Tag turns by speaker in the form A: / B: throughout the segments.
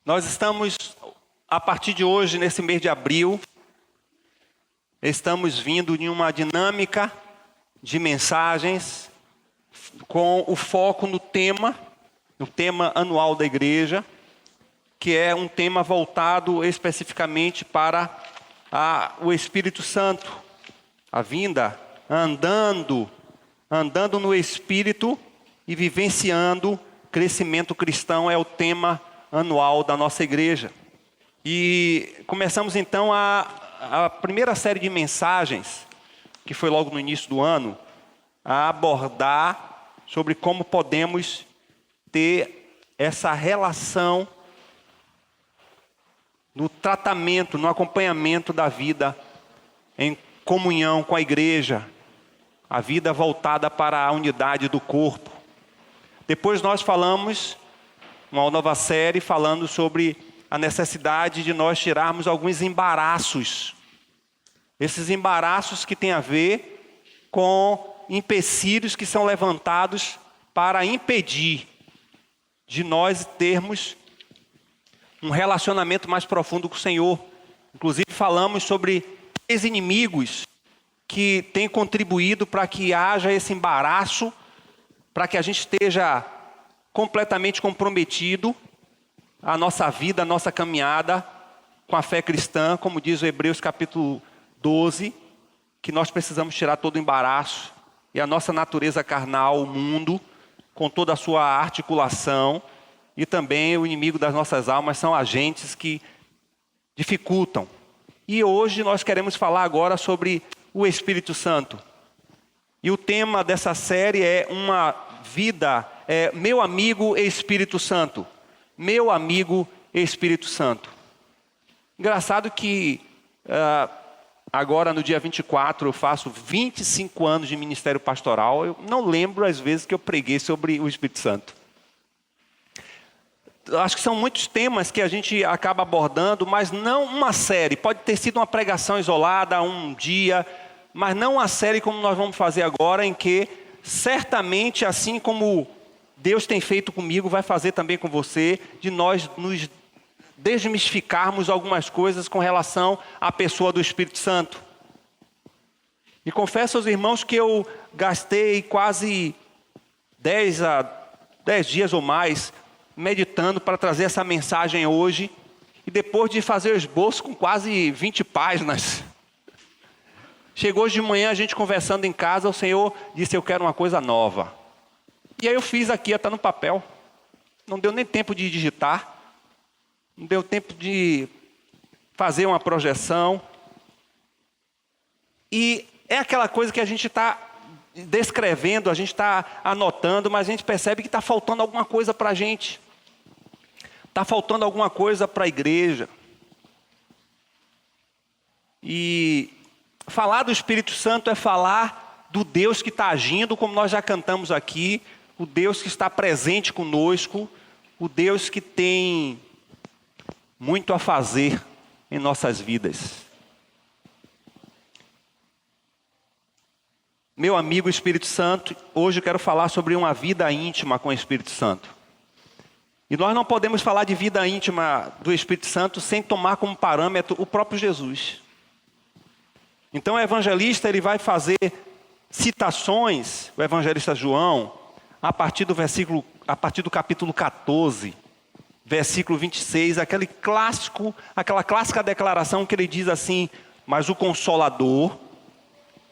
A: Nós estamos, a partir de hoje, nesse mês de abril, estamos vindo em uma dinâmica de mensagens com o foco no tema anual da igreja, que é um tema voltado especificamente para o Espírito Santo, a vinda, andando no Espírito e vivenciando crescimento cristão é o tema anual da nossa igreja. E começamos então a primeira série de mensagens, que foi logo no início do ano, a abordar sobre como podemos ter essa relação no tratamento, no acompanhamento da vida em comunhão com a igreja, a vida voltada para a unidade do corpo. Depois nós falamos, uma nova série, falando sobre a necessidade de nós tirarmos alguns embaraços. Esses embaraços que têm a ver com empecilhos que são levantados para impedir de nós termos um relacionamento mais profundo com o Senhor. Inclusive falamos sobre 3 inimigos que têm contribuído para que haja esse embaraço, para que a gente esteja completamente comprometido a nossa vida, a nossa caminhada com a fé cristã, como diz o Hebreus capítulo 12, que nós precisamos tirar todo o embaraço e a nossa natureza carnal, o mundo, com toda a sua articulação, e também o inimigo das nossas almas são agentes que dificultam. E hoje nós queremos falar agora sobre o Espírito Santo. E o tema dessa série é uma vida, meu amigo Espírito Santo. Meu amigo Espírito Santo. Engraçado que agora no dia 24 eu faço 25 anos de ministério pastoral. Eu não lembro as vezes que eu preguei sobre o Espírito Santo. Acho que são muitos temas que a gente acaba abordando, mas não uma série. Pode ter sido uma pregação isolada, um dia, mas não uma série como nós vamos fazer agora, em que certamente, assim como Deus tem feito comigo, vai fazer também com você, de nós nos desmistificarmos algumas coisas com relação à pessoa do Espírito Santo. E confesso aos irmãos que eu gastei quase 10 dias ou mais meditando para trazer essa mensagem hoje, e depois de fazer o esboço com quase 20 páginas, chegou hoje de manhã a gente conversando em casa, o Senhor disse: eu quero uma coisa nova. E aí eu fiz aqui, está no papel. Não deu nem tempo de digitar, não deu tempo de fazer uma projeção. E é aquela coisa que a gente está descrevendo, a gente está anotando, mas a gente percebe que está faltando alguma coisa para a gente. Está faltando alguma coisa para a igreja. E falar do Espírito Santo é falar do Deus que está agindo, como nós já cantamos aqui, o Deus que está presente conosco, o Deus que tem muito a fazer em nossas vidas. Meu amigo Espírito Santo, hoje eu quero falar sobre uma vida íntima com o Espírito Santo. E nós não podemos falar de vida íntima do Espírito Santo sem tomar como parâmetro o próprio Jesus. Então o evangelista ele vai fazer citações, o evangelista João, a partir do capítulo 14, versículo 26, aquela clássica declaração que ele diz assim: mas o Consolador,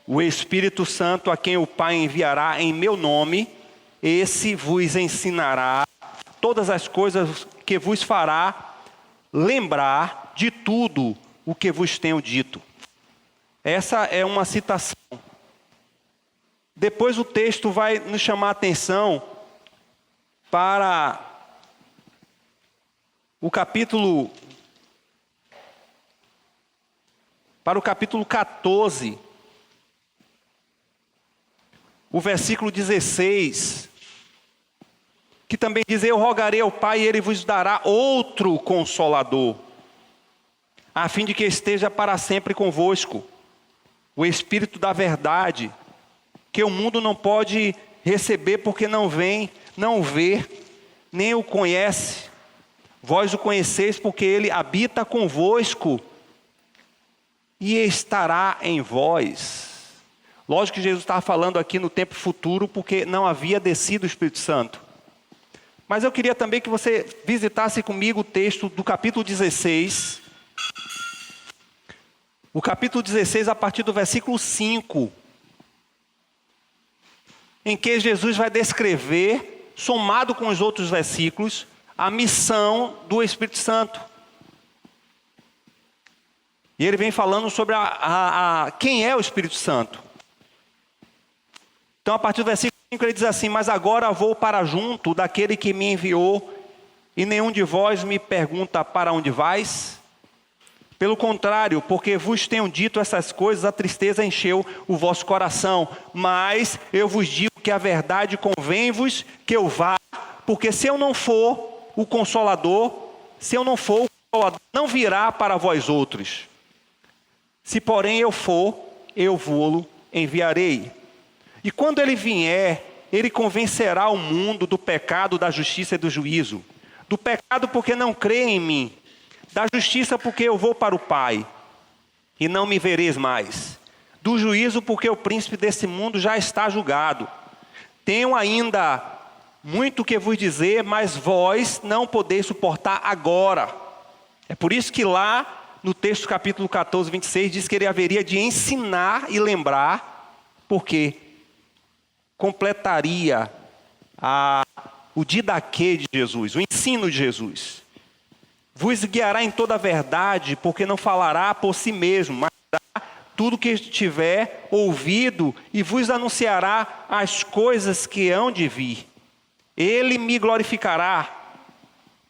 A: o Espírito Santo, a quem o Pai enviará em meu nome, esse vos ensinará todas as coisas que vos fará lembrar de tudo o que vos tenho dito. Essa é uma citação. Depois o texto vai nos chamar a atenção para o capítulo 14, o versículo 16, que também diz: eu rogarei ao Pai e Ele vos dará outro Consolador, a fim de que esteja para sempre convosco, o Espírito da verdade, que o mundo não pode receber porque não vê, nem o conhece. Vós o conheceis porque ele habita convosco e estará em vós. Lógico que Jesus estava falando aqui no tempo futuro, porque não havia descido o Espírito Santo. Mas eu queria também que você visitasse comigo o texto do capítulo 16. O capítulo 16, a partir do versículo 5. Em que Jesus vai descrever, somado com os outros versículos, a missão do Espírito Santo. E ele vem falando sobre quem é o Espírito Santo. Então, a partir do versículo 5, ele diz assim: mas agora vou para junto daquele que me enviou, e nenhum de vós me pergunta para onde vais? Pelo contrário, porque vos tenho dito essas coisas, a tristeza encheu o vosso coração. Mas eu vos digo que a verdade convém-vos que eu vá, porque se eu não for o Consolador, não virá para vós outros. Se porém eu for, eu vô-lo enviarei. E quando ele vier, ele convencerá o mundo do pecado, da justiça e do juízo. Do pecado porque não crê em mim. Da justiça porque eu vou para o Pai e não me vereis mais. Do juízo porque o príncipe desse mundo já está julgado. Tenho ainda muito que vos dizer, mas vós não podeis suportar agora. É por isso que lá no texto capítulo 14, 26, diz que ele haveria de ensinar e lembrar, porque completaria o didaquê de Jesus, o ensino de Jesus. Vos guiará em toda a verdade, porque não falará por si mesmo, mas dará tudo que tiver ouvido e vos anunciará as coisas que hão de vir. Ele me glorificará,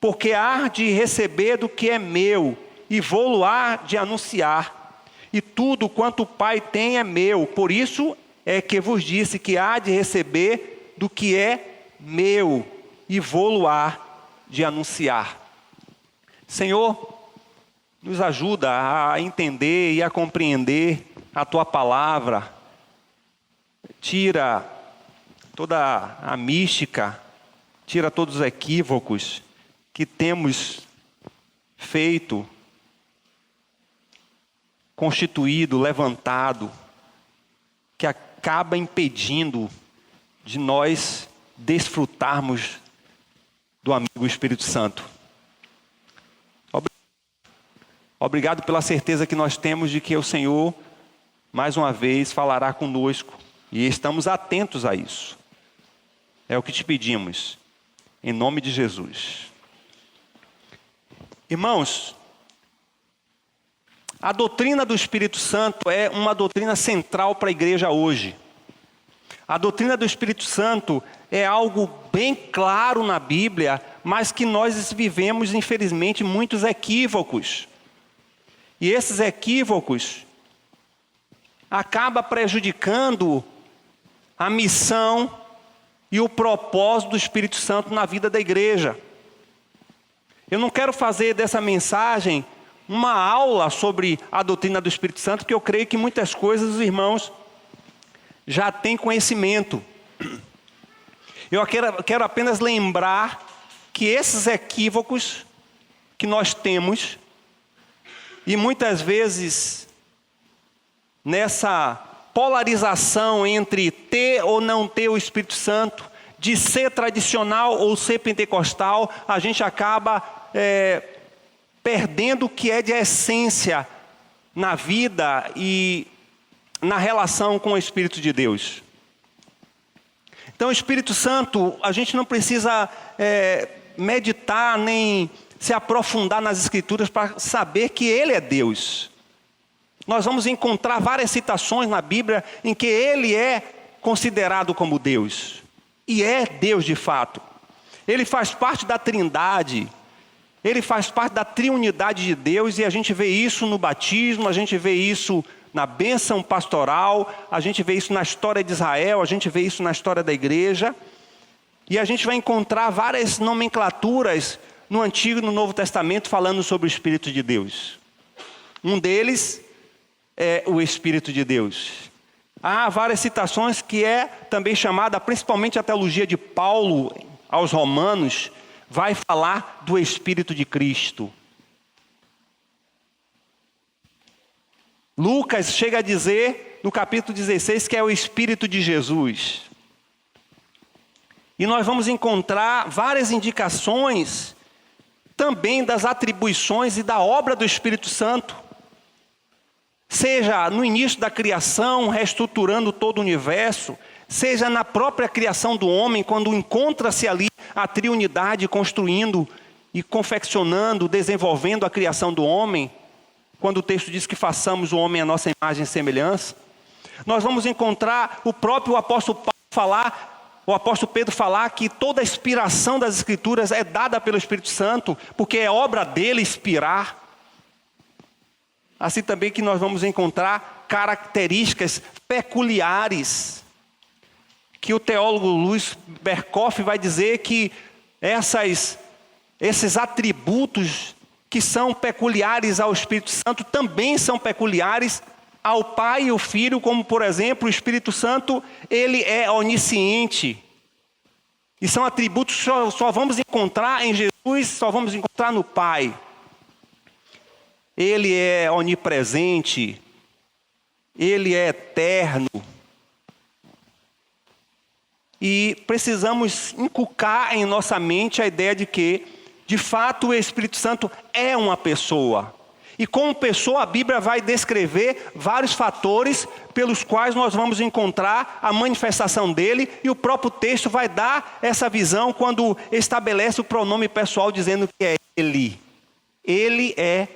A: porque há de receber do que é meu, e vou-lo há de anunciar. E tudo quanto o Pai tem é meu, por isso é que vos disse que há de receber do que é meu, e vou-lo há de anunciar. Senhor, nos ajuda a entender e a compreender a Tua palavra. Tira toda a mística, tira todos os equívocos que temos feito, constituído, levantado, que acaba impedindo de nós desfrutarmos do amigo Espírito Santo. Obrigado pela certeza que nós temos de que o Senhor, mais uma vez, falará conosco. E estamos atentos a isso. É o que te pedimos, em nome de Jesus. Irmãos, a doutrina do Espírito Santo é uma doutrina central para a igreja hoje. A doutrina do Espírito Santo é algo bem claro na Bíblia, mas que nós vivemos, infelizmente, muitos equívocos. E esses equívocos acabam prejudicando a missão e o propósito do Espírito Santo na vida da igreja. Eu não quero fazer dessa mensagem uma aula sobre a doutrina do Espírito Santo, porque eu creio que muitas coisas os irmãos já têm conhecimento. Eu quero apenas lembrar que esses equívocos que nós temos, e muitas vezes nessa polarização entre ter ou não ter o Espírito Santo, de ser tradicional ou ser pentecostal, a gente acaba perdendo o que é de essência na vida e na relação com o Espírito de Deus. Então o Espírito Santo, a gente não precisa meditar nem se aprofundar nas Escrituras para saber que Ele é Deus. Nós vamos encontrar várias citações na Bíblia em que Ele é considerado como Deus. E é Deus de fato. Ele faz parte da Trindade. Ele faz parte da triunidade de Deus, e a gente vê isso no batismo, a gente vê isso na bênção pastoral, a gente vê isso na história de Israel, a gente vê isso na história da igreja. E a gente vai encontrar várias nomenclaturas no Antigo e no Novo Testamento falando sobre o Espírito de Deus. Um deles é o Espírito de Deus. Há várias citações que é também chamada, principalmente a teologia de Paulo aos Romanos, vai falar do Espírito de Cristo. Lucas chega a dizer, no capítulo 16, que é o Espírito de Jesus. E nós vamos encontrar várias indicações também das atribuições e da obra do Espírito Santo. Seja no início da criação, reestruturando todo o universo, seja na própria criação do homem, quando encontra-se ali a triunidade construindo e confeccionando, desenvolvendo a criação do homem, quando o texto diz que façamos o homem à nossa imagem e semelhança. Nós vamos encontrar o próprio apóstolo Pedro falar que toda a inspiração das Escrituras é dada pelo Espírito Santo, porque é obra dele inspirar. Assim também que nós vamos encontrar características peculiares, que o teólogo Luiz Berkoff vai dizer que esses atributos que são peculiares ao Espírito Santo também são peculiares ao Pai e ao Filho, como por exemplo, o Espírito Santo, ele é onisciente. E são atributos que só vamos encontrar em Jesus, só vamos encontrar no Pai. Ele é onipresente, ele é eterno. E precisamos inculcar em nossa mente a ideia de que, de fato, o Espírito Santo é uma pessoa. E como pessoa, a Bíblia vai descrever vários fatores pelos quais nós vamos encontrar a manifestação dele, e o próprio texto vai dar essa visão quando estabelece o pronome pessoal dizendo que é ele. Ele é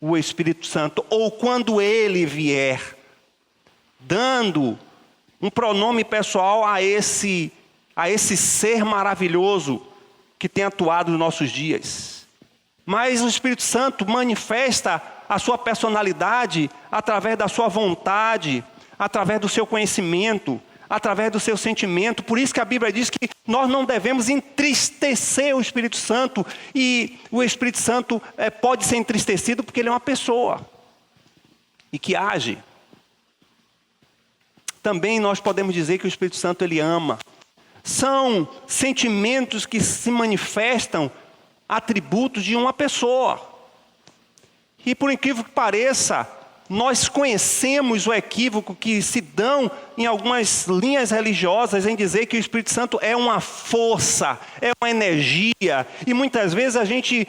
A: o Espírito Santo, ou quando ele vier, dando um pronome pessoal a esse ser maravilhoso que tem atuado nos nossos dias. Mas o Espírito Santo manifesta a sua personalidade através da sua vontade, através do seu conhecimento, através do seu sentimento. Por isso que a Bíblia diz que nós não devemos entristecer o Espírito Santo. E o Espírito Santo pode ser entristecido porque ele é uma pessoa e que age. Também nós podemos dizer que o Espírito Santo ele ama. São sentimentos que se manifestam, atributos de uma pessoa. E por incrível que pareça, nós conhecemos o equívoco que se dão em algumas linhas religiosas em dizer que o Espírito Santo é uma força, é uma energia. E muitas vezes a gente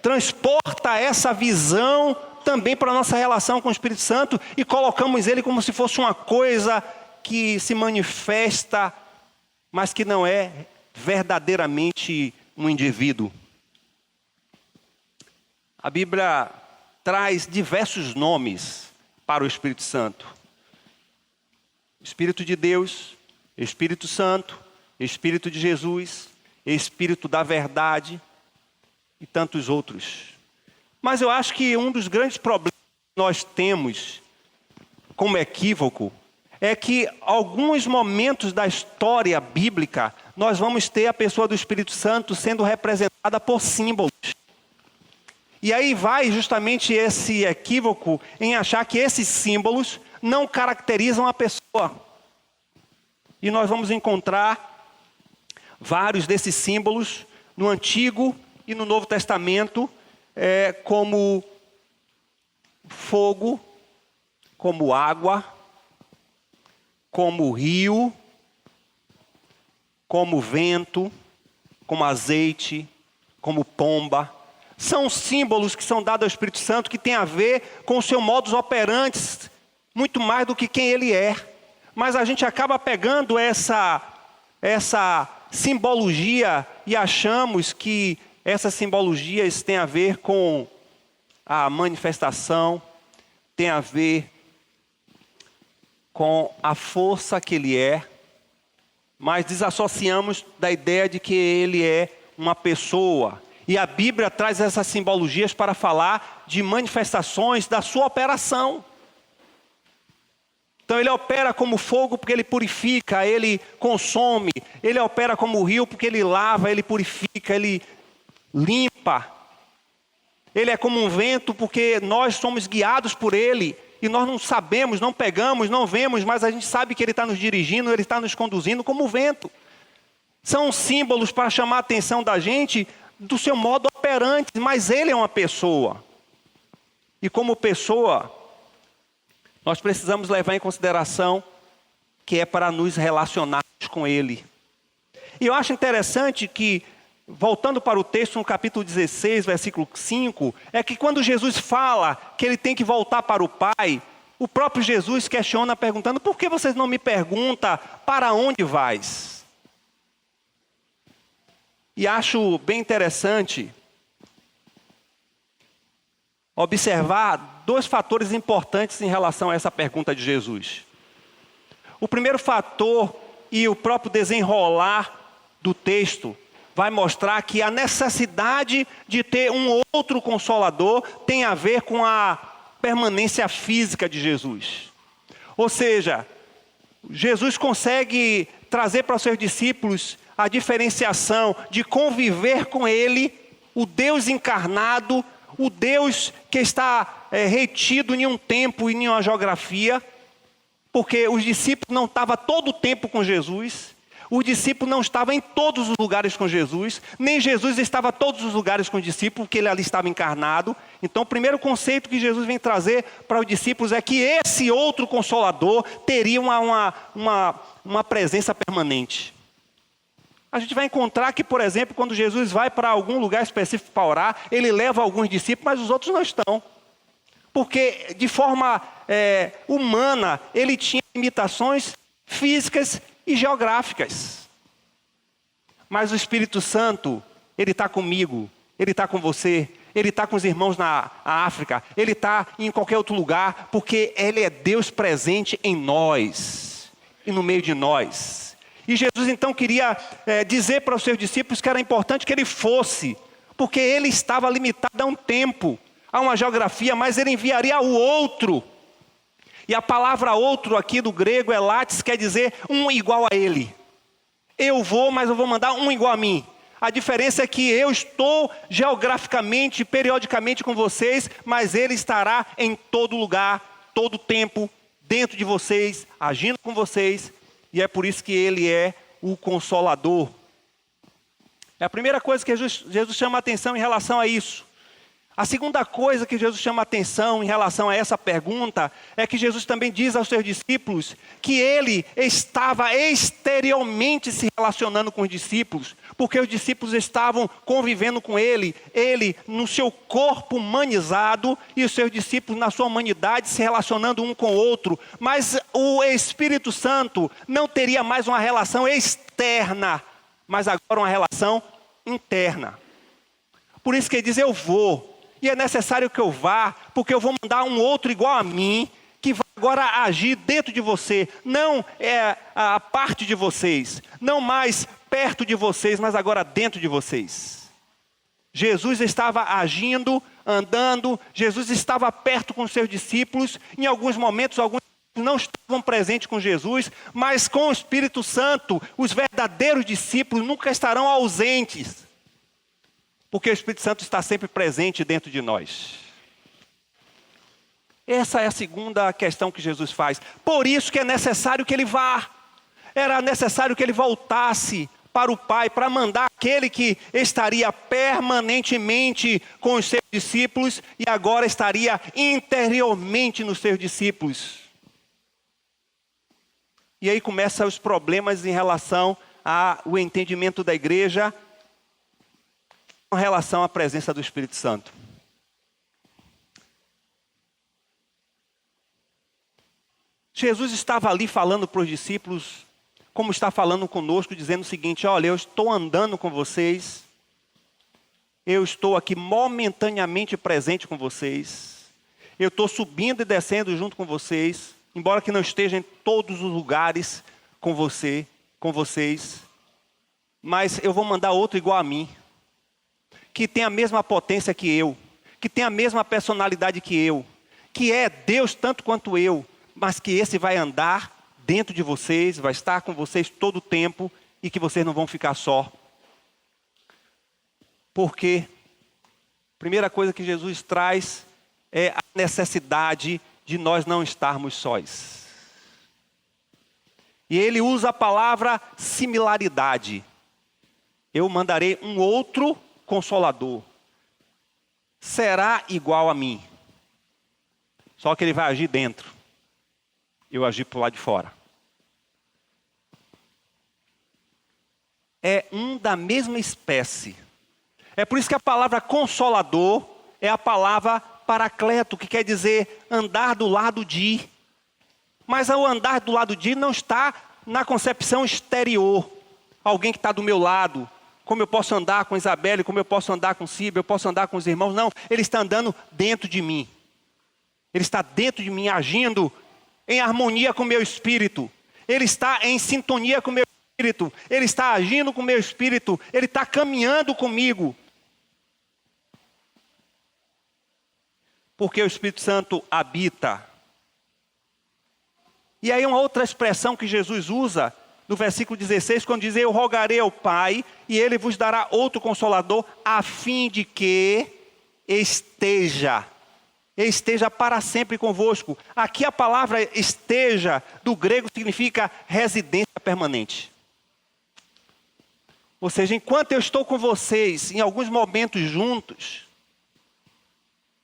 A: transporta essa visão também para a nossa relação com o Espírito Santo e colocamos ele como se fosse uma coisa que se manifesta, mas que não é verdadeiramente um indivíduo. A Bíblia traz diversos nomes para o Espírito Santo. Espírito de Deus, Espírito Santo, Espírito de Jesus, Espírito da verdade e tantos outros. Mas eu acho que um dos grandes problemas que nós temos como equívoco é que alguns momentos da história bíblica nós vamos ter a pessoa do Espírito Santo sendo representada por símbolos. E aí vai justamente esse equívoco em achar que esses símbolos não caracterizam a pessoa. E nós vamos encontrar vários desses símbolos no Antigo e no Novo Testamento, como fogo, como água, como rio, como vento, como azeite, como pomba. São símbolos que são dados ao Espírito Santo que tem a ver com o seu modus operandi, muito mais do que quem ele é. Mas a gente acaba pegando essa simbologia e achamos que essas simbologias têm a ver com a manifestação, tem a ver com a força que ele é, mas desassociamos da ideia de que ele é uma pessoa. E a Bíblia traz essas simbologias para falar de manifestações da sua operação. Então ele opera como fogo porque ele purifica, ele consome. Ele opera como rio porque ele lava, ele purifica, ele limpa. Ele é como um vento porque nós somos guiados por ele. E nós não sabemos, não pegamos, não vemos, mas a gente sabe que ele está nos dirigindo, ele está nos conduzindo como o vento. São símbolos para chamar a atenção da gente do seu modo operante, mas ele é uma pessoa. E como pessoa, nós precisamos levar em consideração que é para nos relacionarmos com ele. E eu acho interessante que, voltando para o texto no capítulo 16, versículo 5, é que quando Jesus fala que ele tem que voltar para o Pai, o próprio Jesus questiona perguntando: por que vocês não me perguntam para onde vais? E acho bem interessante observar dois fatores importantes em relação a essa pergunta de Jesus. O primeiro fator, e o próprio desenrolar do texto, vai mostrar que a necessidade de ter um outro Consolador tem a ver com a permanência física de Jesus. Ou seja, Jesus consegue trazer para os seus discípulos a diferenciação de conviver com Ele, o Deus encarnado, o Deus que está retido em um tempo e em uma geografia, porque os discípulos não estavam todo o tempo com Jesus, os discípulos não estavam em todos os lugares com Jesus, nem Jesus estava em todos os lugares com os discípulos, porque ele ali estava encarnado. Então o primeiro conceito que Jesus vem trazer para os discípulos é que esse outro Consolador teria uma presença permanente. A gente vai encontrar que, por exemplo, quando Jesus vai para algum lugar específico para orar, ele leva alguns discípulos, mas os outros não estão. Porque de forma humana, ele tinha limitações físicas e geográficas. Mas o Espírito Santo, ele está comigo, ele está com você, ele está com os irmãos na África, ele está em qualquer outro lugar, porque ele é Deus presente em nós e no meio de nós. E Jesus então queria dizer para os seus discípulos que era importante que ele fosse, porque ele estava limitado a um tempo, a uma geografia, mas ele enviaria o outro. E a palavra outro aqui do grego é latis, quer dizer um igual a ele. Eu vou, mas eu vou mandar um igual a mim. A diferença é que eu estou geograficamente, periodicamente com vocês, mas ele estará em todo lugar, todo tempo, dentro de vocês, agindo com vocês. E é por isso que ele é o Consolador. É a primeira coisa que Jesus chama a atenção em relação a isso. A segunda coisa que Jesus chama a atenção em relação a essa pergunta é que Jesus também diz aos seus discípulos que ele estava exteriormente se relacionando com os discípulos, porque os discípulos estavam convivendo com ele no seu corpo humanizado e os seus discípulos na sua humanidade se relacionando um com o outro. Mas o Espírito Santo não teria mais uma relação externa, mas agora uma relação interna. Por isso que ele diz: eu vou. E é necessário que eu vá, porque eu vou mandar um outro igual a mim, que vai agora agir dentro de você. Não é a parte de vocês, não mais perto de vocês, mas agora dentro de vocês. Jesus estava agindo, andando, Jesus estava perto com os seus discípulos. Em alguns momentos, alguns não estavam presentes com Jesus, mas com o Espírito Santo, os verdadeiros discípulos nunca estarão ausentes. Porque o Espírito Santo está sempre presente dentro de nós. Essa é a segunda questão que Jesus faz. Por isso que é necessário que ele vá. Era necessário que ele voltasse para o Pai, para mandar aquele que estaria permanentemente com os seus discípulos e agora estaria interiormente nos seus discípulos. E aí começam os problemas em relação ao entendimento da igreja com relação à presença do Espírito Santo. Jesus estava ali falando para os discípulos, como está falando conosco, dizendo o seguinte: olha, eu estou andando com vocês, eu estou aqui momentaneamente presente com vocês, eu estou subindo e descendo junto com vocês, embora que não esteja em todos os lugares com vocês, mas eu vou mandar outro igual a mim, que tem a mesma potência que eu, que tem a mesma personalidade que eu, que é Deus tanto quanto eu, mas que esse vai andar dentro de vocês, vai estar com vocês todo o tempo e que vocês não vão ficar só. Porque a primeira coisa que Jesus traz é a necessidade de nós não estarmos sós. E ele usa a palavra similaridade. eu mandarei um outro Consolador. Será igual a mim. Só que ele vai agir dentro. Eu agir por lá de fora. É um da mesma espécie. É por isso que a palavra Consolador é a palavra Paracleto, que quer dizer andar do lado de. Mas ao andar do lado de não está na concepção exterior. Alguém que está do meu lado. Como eu posso andar com Isabelle, como eu posso andar com Ciba, eu posso andar com os irmãos. Não, ele está andando dentro de mim. Ele está dentro de mim, agindo em harmonia com o meu espírito. Ele está em sintonia com o meu espírito. Ele está agindo com o meu espírito. Ele está caminhando comigo. Porque o Espírito Santo habita. E aí uma outra expressão que Jesus usa no versículo 16, quando diz: eu rogarei ao Pai, e Ele vos dará outro Consolador, a fim de que esteja para sempre convosco. Aqui a palavra esteja, do grego, significa residência permanente. Ou seja, enquanto eu estou com vocês, em alguns momentos juntos,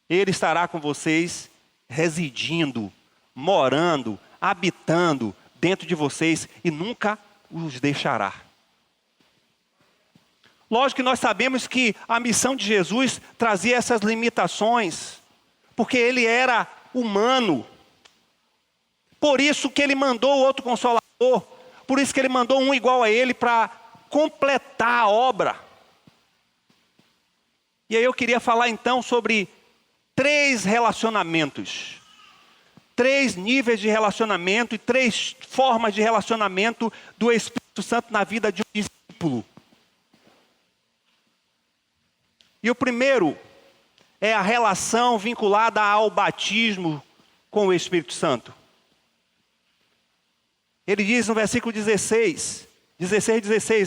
A: Ele estará com vocês, residindo, morando, habitando dentro de vocês e nunca os deixará. Lógico que nós sabemos que a missão de Jesus trazia essas limitações, porque Ele era humano. Por isso que Ele mandou outro Consolador, por isso que Ele mandou um igual a Ele para completar a obra. E aí eu queria falar então sobre 3 relacionamentos. 3 níveis de relacionamento e 3 formas de relacionamento do Espírito Santo na vida de um discípulo. E o primeiro é a relação vinculada ao batismo com o Espírito Santo. Ele diz no versículo 16,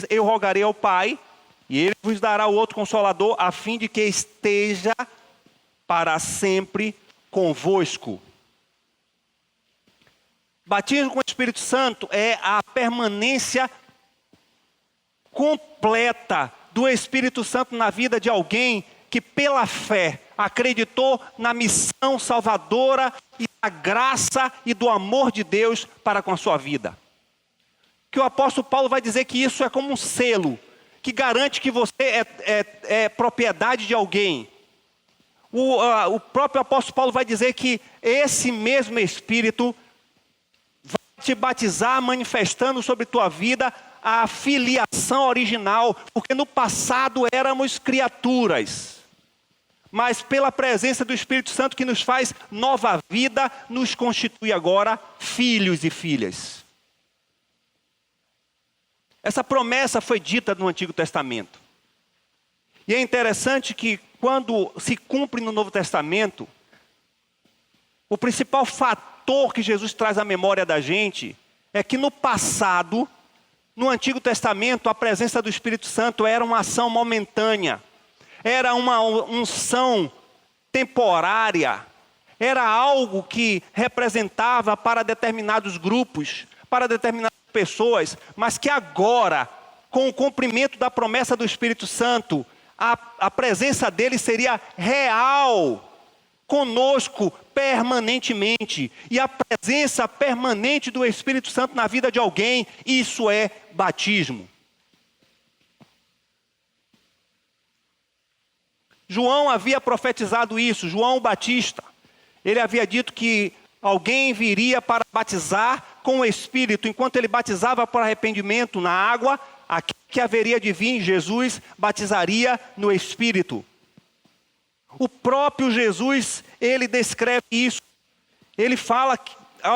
A: eu rogarei ao Pai, e Ele vos dará o outro Consolador, a fim de que esteja para sempre convosco. Batismo com o Espírito Santo é a permanência completa do Espírito Santo na vida de alguém que pela fé acreditou na missão salvadora e da graça e do amor de Deus para com a sua vida. Que o apóstolo Paulo vai dizer que isso é como um selo que garante que você é propriedade de alguém. O próprio apóstolo Paulo vai dizer que esse mesmo Espírito vai te batizar, manifestando sobre tua vida a filiação original, porque no passado éramos criaturas, mas pela presença do Espírito Santo que nos faz nova vida, nos constitui agora filhos e filhas. Essa promessa foi dita no Antigo Testamento. E é interessante que quando se cumpre no Novo Testamento, o principal fator que Jesus traz à memória da gente é que no passado, no Antigo Testamento, a presença do Espírito Santo era uma ação momentânea, era uma unção temporária, era algo que representava para determinados grupos, para determinadas pessoas, mas que agora, com o cumprimento da promessa do Espírito Santo, a presença dele seria real, conosco permanentemente. E a presença permanente do Espírito Santo na vida de alguém, isso é batismo. João havia profetizado isso, João Batista. Ele havia dito que alguém viria para batizar com o Espírito. Enquanto ele batizava para arrependimento na água, aquele que haveria de vir, Jesus, batizaria no Espírito. O próprio Jesus, ele descreve isso. Ele fala,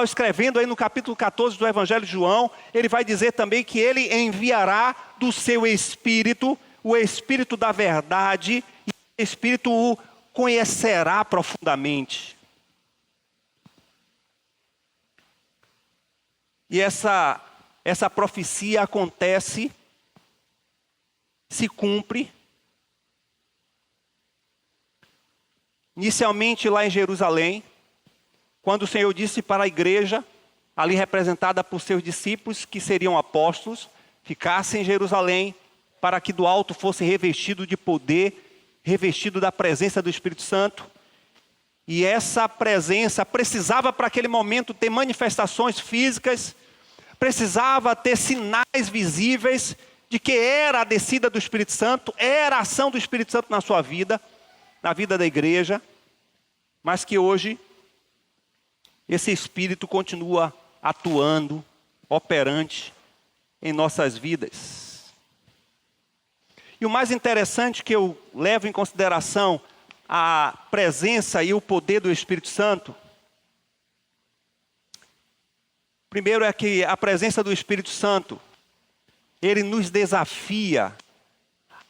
A: escrevendo aí no capítulo 14 do Evangelho de João, ele vai dizer também que ele enviará do seu Espírito, o Espírito da verdade, e o Espírito o conhecerá profundamente. E essa profecia acontece, se cumpre, inicialmente lá em Jerusalém, quando o Senhor disse para a igreja, ali representada por seus discípulos, que seriam apóstolos, ficassem em Jerusalém, para que do alto fosse revestido de poder, revestido da presença do Espírito Santo. E essa presença precisava para aquele momento ter manifestações físicas, precisava ter sinais visíveis de que era a descida do Espírito Santo, era a ação do Espírito Santo na sua vida, na vida da igreja, mas que hoje esse Espírito continua atuando, operante em nossas vidas. E o mais interessante que eu levo em consideração a presença e o poder do Espírito Santo, primeiro é que a presença do Espírito Santo, ele nos desafia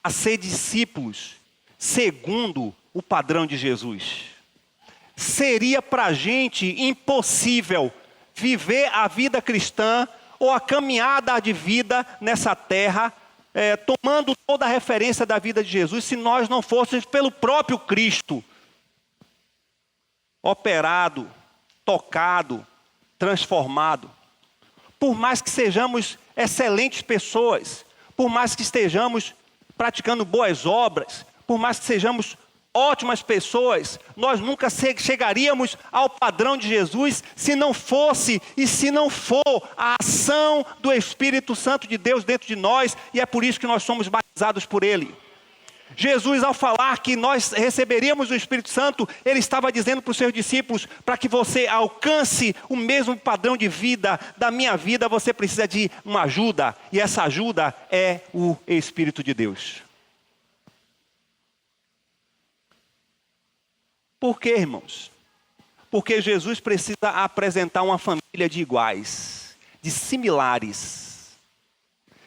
A: a ser discípulos segundo o padrão de Jesus. Seria para a gente impossível viver a vida cristã ou a caminhada de vida nessa terra, tomando toda a referência da vida de Jesus, se nós não fôssemos pelo próprio Cristo, operado, tocado, transformado. Por mais que sejamos excelentes pessoas, por mais que estejamos praticando boas obras, por mais que sejamos ótimas pessoas, nós nunca chegaríamos ao padrão de Jesus se não fosse e se não for a ação do Espírito Santo de Deus dentro de nós, e é por isso que nós somos batizados por Ele. Jesus, ao falar que nós receberíamos o Espírito Santo, Ele estava dizendo para os seus discípulos, para que você alcance o mesmo padrão de vida da minha vida, você precisa de uma ajuda, e essa ajuda é o Espírito de Deus. Por quê, irmãos? Porque Jesus precisa apresentar uma família de iguais, de similares.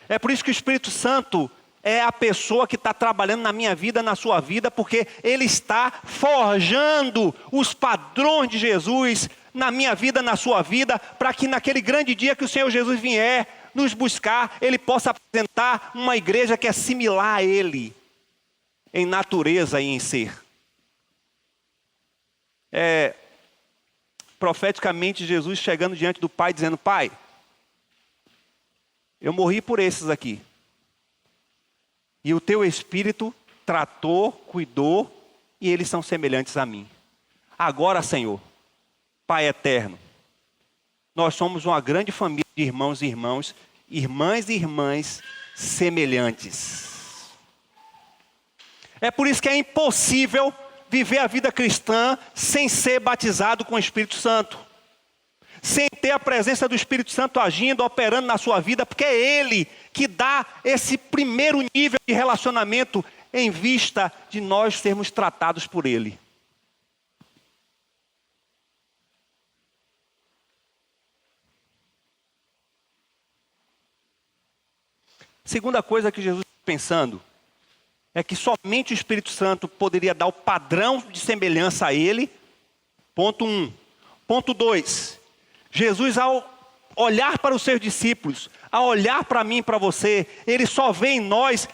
A: É por isso que o Espírito Santo é a pessoa que está trabalhando na minha vida, na sua vida, porque Ele está forjando os padrões de Jesus na minha vida, na sua vida, para que naquele grande dia que o Senhor Jesus vier nos buscar, Ele possa apresentar uma igreja que é similar a Ele, em natureza e em ser. Profeticamente Jesus chegando diante do Pai dizendo: Pai, eu morri por esses aqui, e o teu Espírito tratou, cuidou, e eles são semelhantes a mim. Agora, Senhor, Pai eterno, nós somos uma grande família de irmãos e irmãs e irmãs semelhantes. É por isso que é impossível viver a vida cristã sem ser batizado com o Espírito Santo, sem ter a presença do Espírito Santo agindo, operando na sua vida, porque é Ele que dá esse primeiro nível de relacionamento em vista de nós sermos tratados por Ele. Segunda coisa que Jesus está pensando é que somente o Espírito Santo poderia dar o padrão de semelhança a Ele. Ponto 1. Ponto 2. Jesus, ao olhar para os seus discípulos, ao olhar para mim e para você, Ele só vê em nós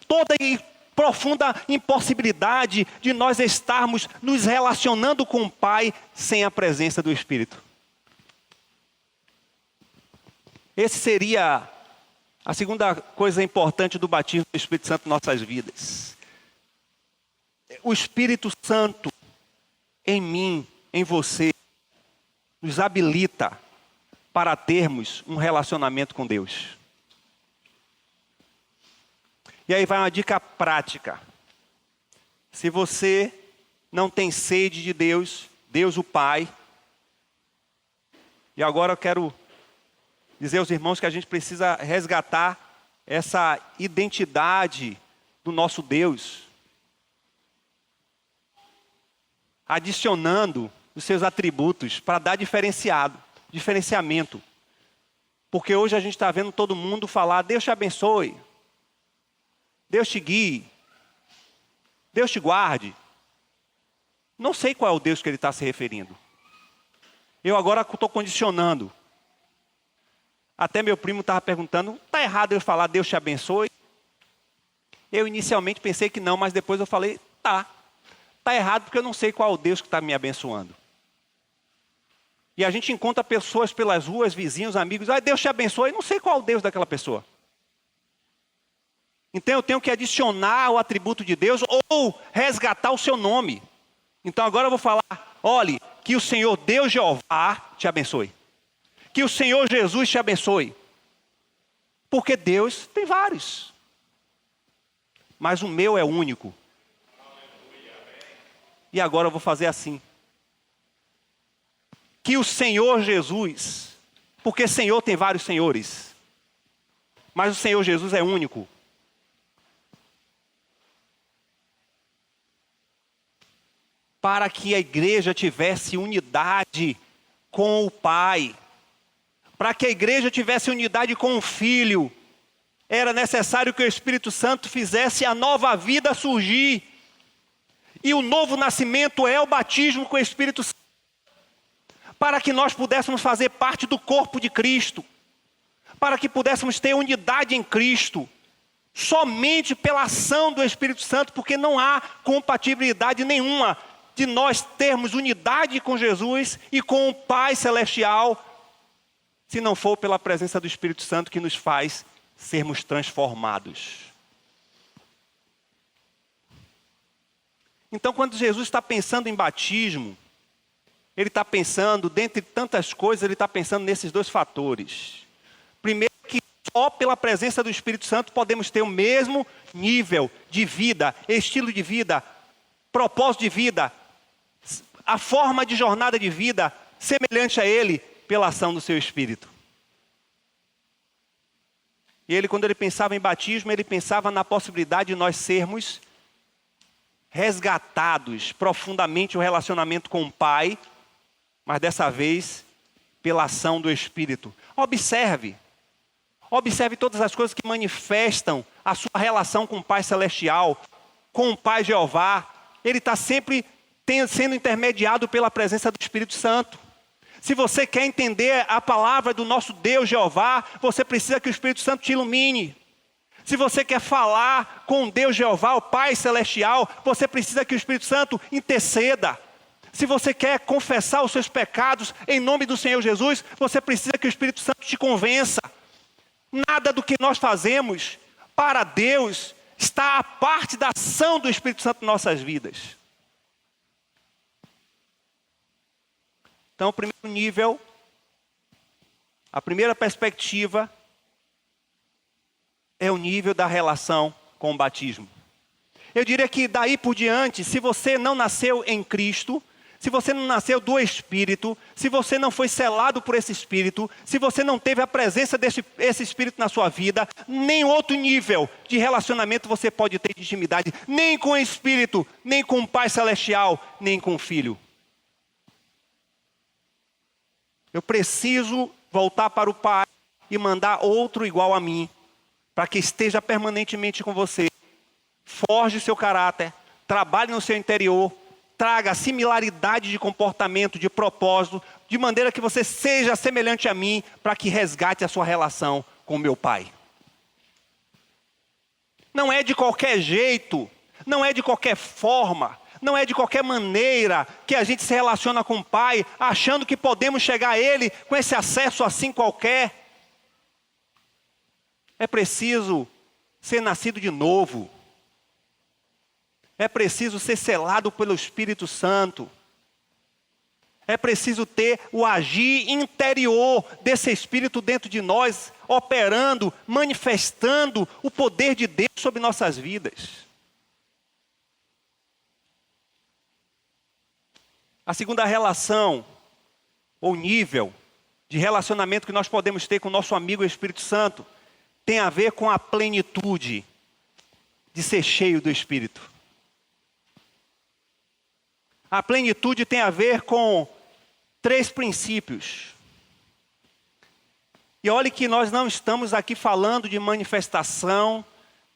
A: toda e profunda impossibilidade de nós estarmos nos relacionando com o Pai sem a presença do Espírito. Esse seria a segunda coisa importante do batismo do Espírito Santo em nossas vidas. O Espírito Santo em mim, em você, nos habilita para termos um relacionamento com Deus. E aí vai uma dica prática. Se você não tem sede de Deus, Deus o Pai, e agora eu quero dizer aos irmãos que a gente precisa resgatar essa identidade do nosso Deus, adicionando os seus atributos para dar diferenciamento. Porque hoje a gente está vendo todo mundo falar: Deus te abençoe, Deus te guie, Deus te guarde. Não sei qual é o Deus que ele está se referindo. Eu agora estou condicionando. Até meu primo estava perguntando: está errado eu falar Deus te abençoe? Eu inicialmente pensei que não, mas depois eu falei: tá. Está errado porque eu não sei qual é o Deus que está me abençoando. E a gente encontra pessoas pelas ruas, vizinhos, amigos: Deus te abençoe, não sei qual é o Deus daquela pessoa. Então eu tenho que adicionar o atributo de Deus ou resgatar o seu nome. Então agora eu vou falar, olhe, que o Senhor Deus Jeová te abençoe. Que o Senhor Jesus te abençoe. Porque Deus tem vários. Mas o meu é único. E agora eu vou fazer assim. Que o Senhor Jesus, porque Senhor tem vários senhores, mas o Senhor Jesus é único. Para que a igreja tivesse unidade com o Pai, para que a igreja tivesse unidade com o Filho, era necessário que o Espírito Santo fizesse a nova vida surgir. E o novo nascimento é o batismo com o Espírito Santo, para que nós pudéssemos fazer parte do corpo de Cristo, para que pudéssemos ter unidade em Cristo, somente pela ação do Espírito Santo, porque não há compatibilidade nenhuma de nós termos unidade com Jesus e com o Pai Celestial, se não for pela presença do Espírito Santo que nos faz sermos transformados. Então, quando Jesus está pensando em batismo, ele está pensando, dentre tantas coisas, ele está pensando nesses dois fatores. Primeiro, que só pela presença do Espírito Santo podemos ter o mesmo nível de vida, estilo de vida, propósito de vida, a forma de jornada de vida semelhante a ele pela ação do seu Espírito. E ele, quando ele pensava em batismo, ele pensava na possibilidade de nós sermos resgatados profundamente o relacionamento com o Pai, mas dessa vez pela ação do Espírito. Observe todas as coisas que manifestam a sua relação com o Pai Celestial, com o Pai Jeová. Ele está sempre sendo intermediado pela presença do Espírito Santo. Se você quer entender a palavra do nosso Deus Jeová, você precisa que o Espírito Santo te ilumine. Se você quer falar com Deus Jeová, o Pai Celestial, você precisa que o Espírito Santo interceda. Se você quer confessar os seus pecados em nome do Senhor Jesus, você precisa que o Espírito Santo te convença. Nada do que nós fazemos para Deus está à parte da ação do Espírito Santo em nossas vidas. Então, o primeiro nível, a primeira perspectiva é o nível da relação com o batismo. Eu diria que daí por diante, se você não nasceu em Cristo, se você não nasceu do Espírito, se você não foi selado por esse Espírito, se você não teve a presença desse Espírito na sua vida, nem outro nível de relacionamento você pode ter de intimidade, nem com o Espírito, nem com o Pai Celestial, nem com o Filho. Eu preciso voltar para o Pai e mandar outro igual a mim, para que esteja permanentemente com você. Forge o seu caráter, trabalhe no seu interior, traga similaridade de comportamento, de propósito, de maneira que você seja semelhante a mim, para que resgate a sua relação com meu Pai. Não é de qualquer jeito, não é de qualquer forma, não é de qualquer maneira que a gente se relaciona com o Pai, achando que podemos chegar a Ele com esse acesso assim qualquer. É preciso ser nascido de novo. É preciso ser selado pelo Espírito Santo. É preciso ter o agir interior desse Espírito dentro de nós, operando, manifestando o poder de Deus sobre nossas vidas. A segunda relação, ou nível de relacionamento que nós podemos ter com o nosso amigo Espírito Santo, tem a ver com a plenitude de ser cheio do Espírito. A plenitude tem a ver com 3 princípios. E olhe que nós não estamos aqui falando de manifestação,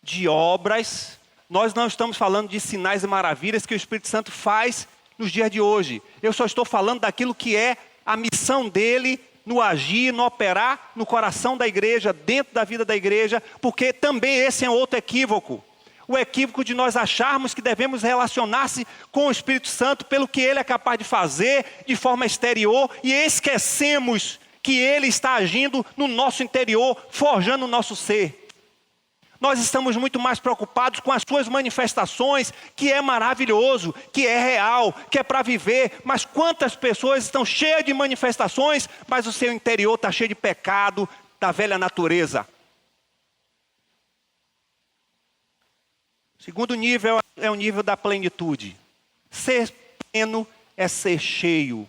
A: de obras, nós não estamos falando de sinais e maravilhas que o Espírito Santo faz nos dias de hoje. Eu só estou falando daquilo que é a missão dele no agir, no operar no coração da igreja, dentro da vida da igreja, porque também esse é um outro equívoco. O equívoco de nós acharmos que devemos relacionar-se com o Espírito Santo pelo que ele é capaz de fazer de forma exterior e esquecemos que ele está agindo no nosso interior, forjando o nosso ser. Nós estamos muito mais preocupados com as suas manifestações, que é maravilhoso, que é real, que é para viver. Mas quantas pessoas estão cheias de manifestações, mas o seu interior está cheio de pecado da velha natureza. O segundo nível é o nível da plenitude. Ser pleno é ser cheio.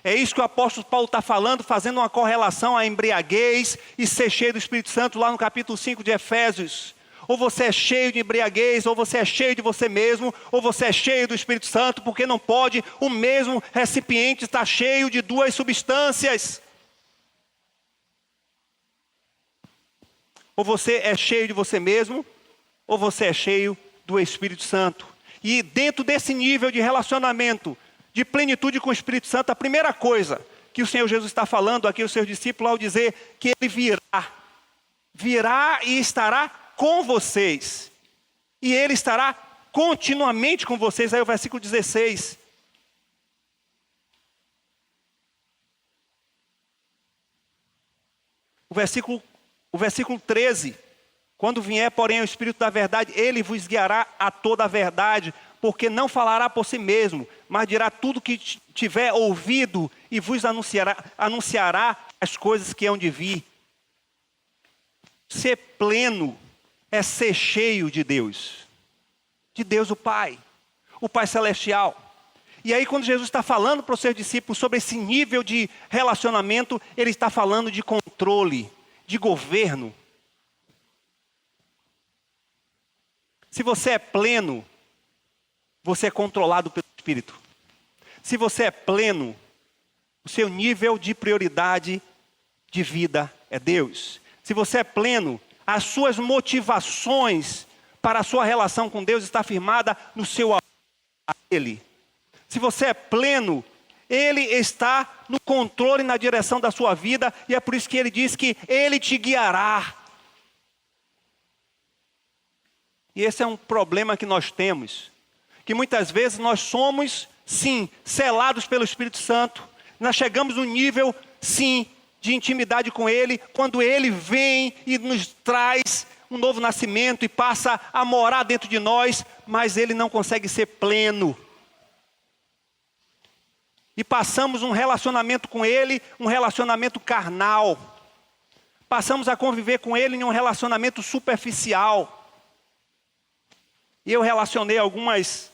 A: É isso que o apóstolo Paulo está falando, fazendo uma correlação à embriaguez e ser cheio do Espírito Santo lá no capítulo 5 de Efésios. Ou você é cheio de embriaguez, ou você é cheio de você mesmo, ou você é cheio do Espírito Santo, porque não pode o mesmo recipiente estar cheio de duas substâncias. Ou você é cheio de você mesmo, ou você é cheio do Espírito Santo. E dentro desse nível de relacionamento, de plenitude com o Espírito Santo, a primeira coisa que o Senhor Jesus está falando aqui aos seus discípulos ao dizer que Ele virá e estará com vocês. E Ele estará continuamente com vocês. Aí o versículo 16. O versículo 13. Quando vier, porém, o Espírito da verdade, Ele vos guiará a toda a verdade, porque não falará por si mesmo, mas dirá tudo que tiver ouvido e vos anunciará as coisas que hão de vir. Ser pleno é ser cheio de Deus o Pai Celestial. E aí quando Jesus está falando para os seus discípulos sobre esse nível de relacionamento, Ele está falando de controle, de governo. Se você é pleno, você é controlado pelo Espírito. Se você é pleno, o seu nível de prioridade de vida é Deus. Se você é pleno, as suas motivações para a sua relação com Deus está firmada no seu amor a Ele. Se você é pleno, Ele está no controle e na direção da sua vida, e é por isso que Ele diz que Ele te guiará. E esse é um problema que nós temos, que muitas vezes nós somos, sim, selados pelo Espírito Santo, nós chegamos no nível, sim, de intimidade com Ele, quando Ele vem e nos traz um novo nascimento e passa a morar dentro de nós, mas Ele não consegue ser pleno. E passamos um relacionamento com Ele, um relacionamento carnal. Passamos a conviver com Ele em um relacionamento superficial. E eu relacionei algumas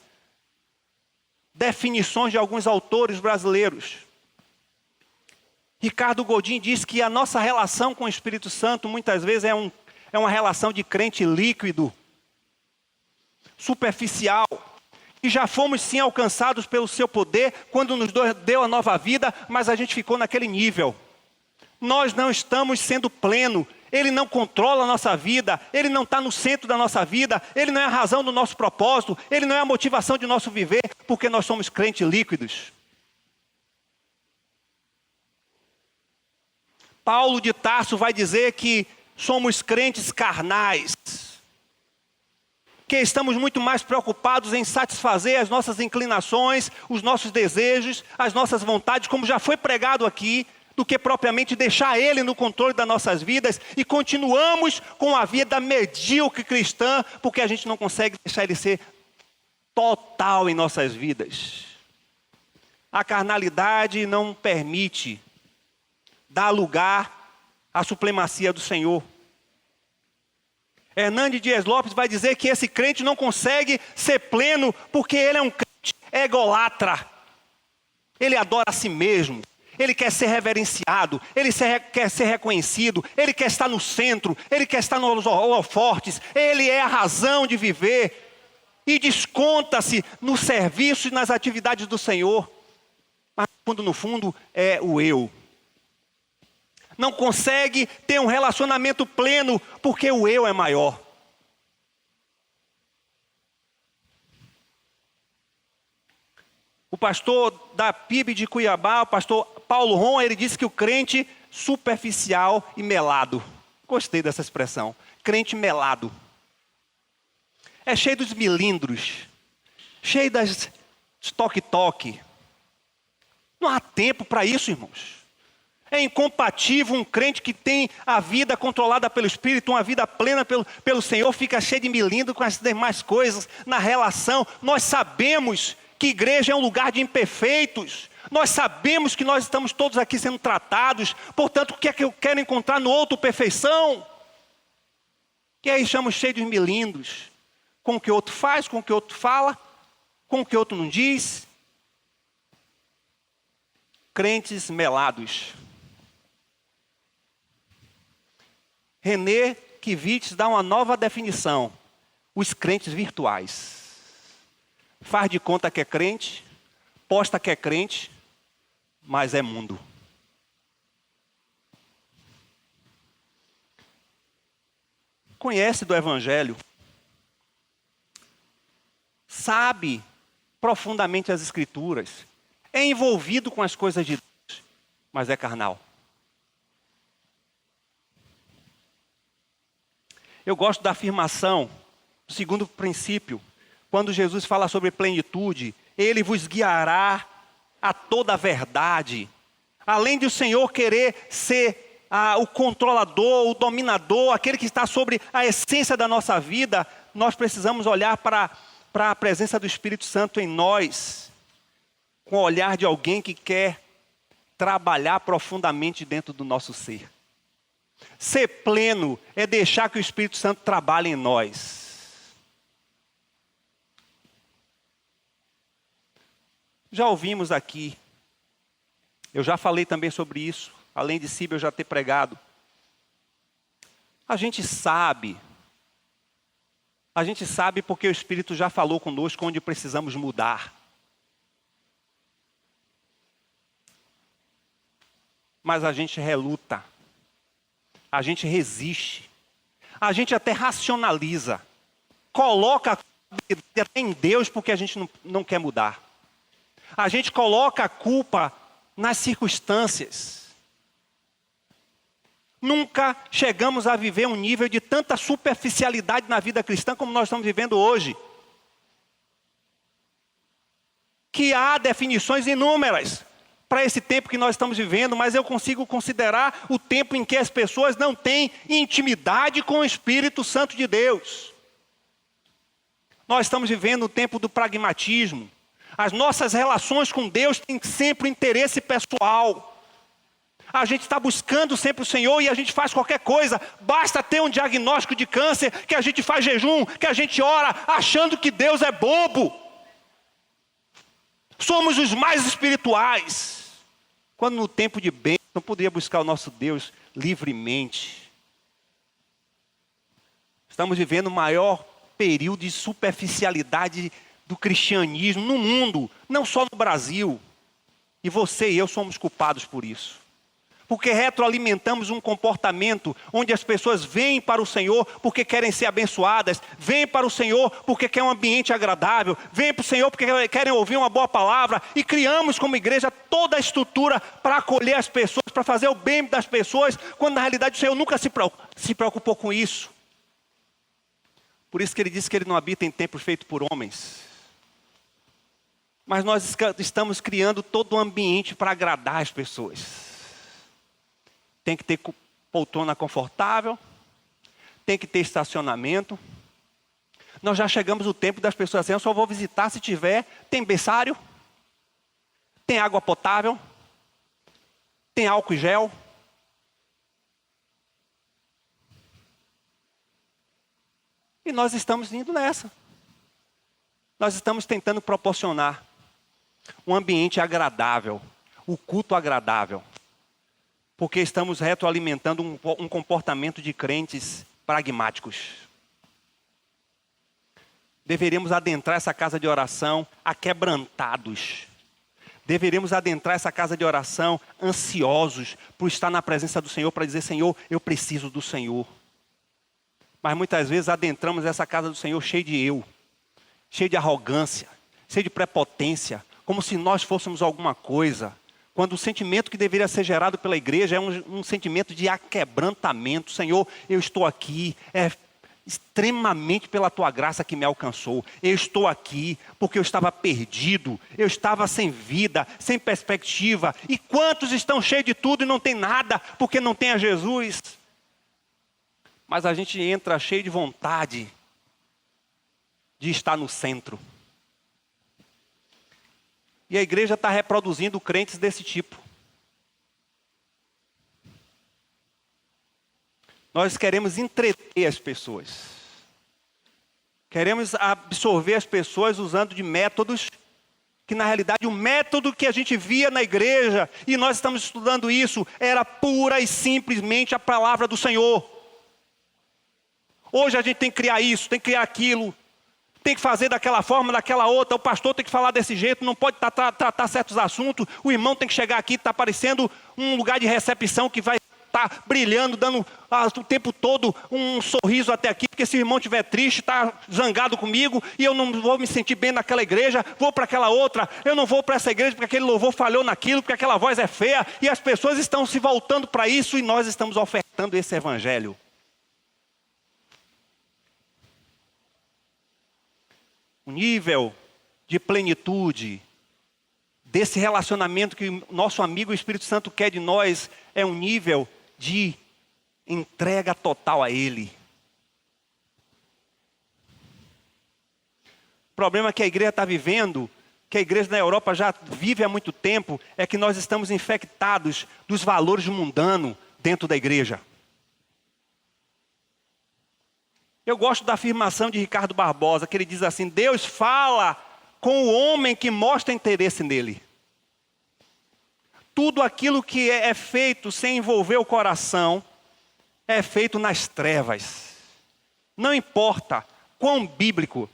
A: definições de alguns autores brasileiros. Ricardo Godin diz que a nossa relação com o Espírito Santo muitas vezes é uma relação de crente líquido, superficial. E já fomos sim alcançados pelo seu poder quando nos deu a nova vida, mas a gente ficou naquele nível. Nós não estamos sendo pleno. Ele não controla a nossa vida, Ele não está no centro da nossa vida, Ele não é a razão do nosso propósito, Ele não é a motivação de nosso viver, porque nós somos crentes líquidos. Paulo de Tarso vai dizer que somos crentes carnais, que estamos muito mais preocupados em satisfazer as nossas inclinações, os nossos desejos, as nossas vontades, como já foi pregado aqui, do que propriamente deixar Ele no controle das nossas vidas, e continuamos com a vida medíocre cristã, porque a gente não consegue deixar Ele ser total em nossas vidas. A carnalidade não permite dar lugar à supremacia do Senhor. Hernandes Dias Lopes vai dizer que esse crente não consegue ser pleno, porque ele é um crente ególatra. Ele adora a si mesmo. Ele quer ser reverenciado, quer ser reconhecido, ele quer estar no centro, ele quer estar nos holofortes, ele é a razão de viver e desconta-se no serviço e nas atividades do Senhor, mas no fundo é o eu. Não consegue ter um relacionamento pleno porque o eu é maior. O pastor da PIB de Cuiabá, o pastor Paulo Ron, ele disse que o crente superficial e melado. Gostei dessa expressão. Crente melado. É cheio dos milindros. Cheio das toque-toque. Não há tempo para isso, irmãos. É incompatível um crente que tem a vida controlada pelo Espírito, uma vida plena pelo Senhor, fica cheio de milindro com as demais coisas na relação. Nós sabemos que igreja é um lugar de imperfeitos. Nós sabemos que nós estamos todos aqui sendo tratados. Portanto, o que é que eu quero encontrar no outro perfeição? Que aí estamos cheios de milindros. Com o que o outro faz, com o que o outro fala, com o que o outro não diz. Crentes melados. René Kivitz dá uma nova definição. Os crentes virtuais. Faz de conta que é crente, posta que é crente, mas é mundo. Conhece do Evangelho. Sabe profundamente as Escrituras. É envolvido com as coisas de Deus, mas é carnal. Eu gosto da afirmação, do segundo princípio, quando Jesus fala sobre plenitude, Ele vos guiará a toda a verdade. Além de o Senhor querer ser o controlador, o dominador, aquele que está sobre a essência da nossa vida, nós precisamos olhar para a presença do Espírito Santo em nós, com o olhar de alguém que quer trabalhar profundamente dentro do nosso ser. Ser pleno é deixar que o Espírito Santo trabalhe em nós. Já ouvimos aqui, eu já falei também sobre isso, além de Síbio eu já ter pregado. A gente sabe porque o Espírito já falou conosco onde precisamos mudar. Mas a gente reluta. A gente resiste, a gente até racionaliza, coloca a culpa até em Deus porque a gente não quer mudar. A gente coloca a culpa nas circunstâncias. Nunca chegamos a viver um nível de tanta superficialidade na vida cristã como nós estamos vivendo hoje. Que há definições inúmeras para esse tempo que nós estamos vivendo, mas eu consigo considerar o tempo em que as pessoas não têm intimidade com o Espírito Santo de Deus. Nós estamos vivendo o tempo do pragmatismo. As nossas relações com Deus têm sempre interesse pessoal. A gente está buscando sempre o Senhor e a gente faz qualquer coisa. Basta ter um diagnóstico de câncer, que a gente faz jejum, que a gente ora, achando que Deus é bobo. Somos os mais espirituais. Quando no tempo de bênção, não poderia buscar o nosso Deus livremente. Estamos vivendo o maior período de superficialidade do cristianismo no mundo, não só no Brasil. E você e eu somos culpados por isso. Porque retroalimentamos um comportamento onde as pessoas vêm para o Senhor porque querem ser abençoadas, vêm para o Senhor porque querem um ambiente agradável, vêm para o Senhor porque querem ouvir uma boa palavra, e criamos como igreja toda a estrutura para acolher as pessoas, para fazer o bem das pessoas, quando na realidade o Senhor nunca se preocupou com isso. Por isso que Ele disse que Ele não habita em templos feitos por homens. Mas nós estamos criando todo um ambiente para agradar as pessoas. Tem que ter poltrona confortável, tem que ter estacionamento. Nós já chegamos no tempo das pessoas assim, eu só vou visitar se tiver, tem berçário, tem água potável, tem álcool e gel. E nós estamos indo nessa. Nós estamos tentando proporcionar um ambiente agradável, o culto agradável. Porque estamos retroalimentando um comportamento de crentes pragmáticos. Deveríamos adentrar essa casa de oração aquebrantados. Deveríamos adentrar essa casa de oração ansiosos por estar na presença do Senhor, para dizer: Senhor, eu preciso do Senhor. Mas muitas vezes adentramos essa casa do Senhor cheio de eu, cheio de arrogância, cheio de prepotência, como se nós fôssemos alguma coisa. Quando o sentimento que deveria ser gerado pela igreja é um sentimento de aquebrantamento. Senhor, eu estou aqui, extremamente pela tua graça que me alcançou. Eu estou aqui porque eu estava perdido, eu estava sem vida, sem perspectiva. E quantos estão cheios de tudo e não tem nada porque não tem a Jesus? Mas a gente entra cheio de vontade de estar no centro. E a igreja está reproduzindo crentes desse tipo. Nós queremos entreter as pessoas. Queremos absorver as pessoas usando de métodos que, na realidade, o método que a gente via na igreja, e nós estamos estudando isso, era pura e simplesmente a palavra do Senhor. Hoje a gente tem que criar isso, tem que criar aquilo, tem que fazer daquela forma, daquela outra, o pastor tem que falar desse jeito, não pode tratar certos assuntos, o irmão tem que chegar aqui, está parecendo um lugar de recepção que vai estar brilhando, dando o tempo todo um sorriso até aqui, porque se o irmão estiver triste, está zangado comigo, e eu não vou me sentir bem naquela igreja, vou para aquela outra, eu não vou para essa igreja porque aquele louvor falhou naquilo, porque aquela voz é feia, e as pessoas estão se voltando para isso, e nós estamos ofertando esse evangelho. O nível de plenitude desse relacionamento que o nosso amigo o Espírito Santo quer de nós é um nível de entrega total a Ele. O problema que a igreja está vivendo, que a igreja na Europa já vive há muito tempo, é que nós estamos infectados dos valores mundanos dentro da igreja. Eu gosto da afirmação de Ricardo Barbosa, que ele diz assim: Deus fala com o homem que mostra interesse nele. Tudo aquilo que é feito sem envolver o coração, é feito nas trevas. Não importa quão bíblico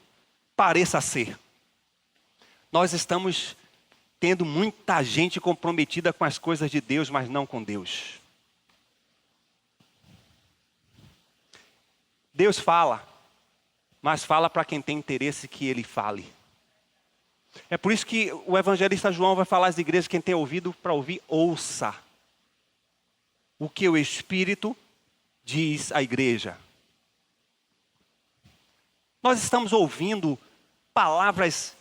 A: pareça ser. Nós estamos tendo muita gente comprometida com as coisas de Deus, mas não com Deus. Deus fala, mas fala para quem tem interesse que Ele fale. É por isso que o evangelista João vai falar às igrejas: quem tem ouvido para ouvir, ouça o que o Espírito diz à igreja. Nós estamos ouvindo palavras